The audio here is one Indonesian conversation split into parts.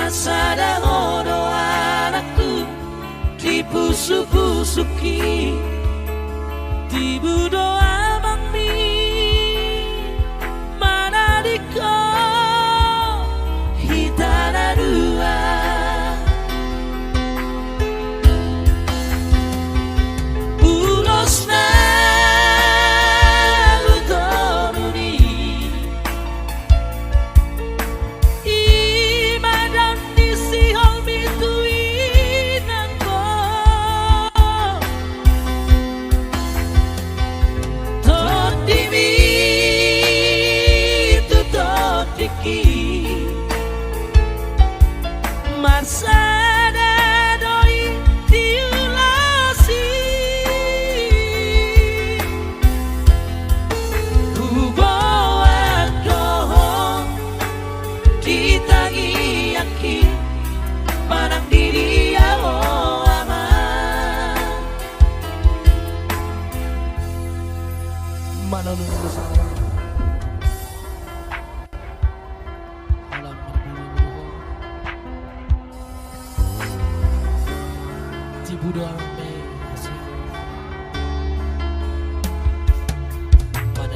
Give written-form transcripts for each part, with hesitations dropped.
Sasada hodo anakku dibusuk-busuki dibudo abang mi mana diko hitana dua ulos na Marsada doi diulasi Kubawa dohong ditangi yakin Manang diri ya oh aman Mana nunggu sama Budo ame pada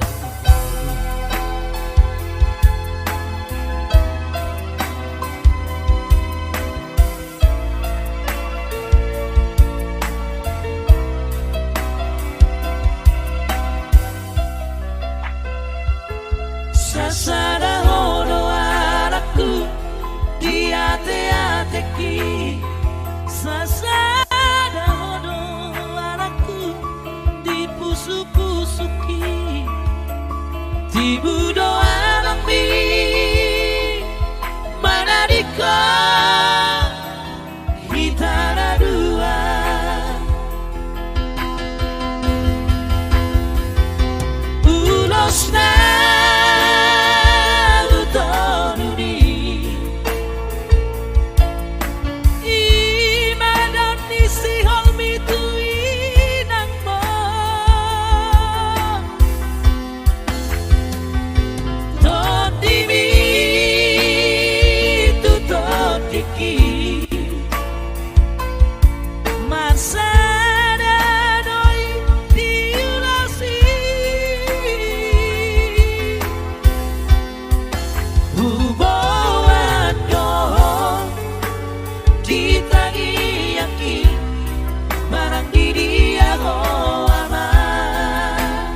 Sasada hodo anakku di ate-ateki Sasada Pusuk-pusuki dibudo abang mi mana diko hitana dua ulos na lutonuni imadan isi holmi tui Marsada doi diulasi Hubungan dohong ditangi yakin Barang diri aku aman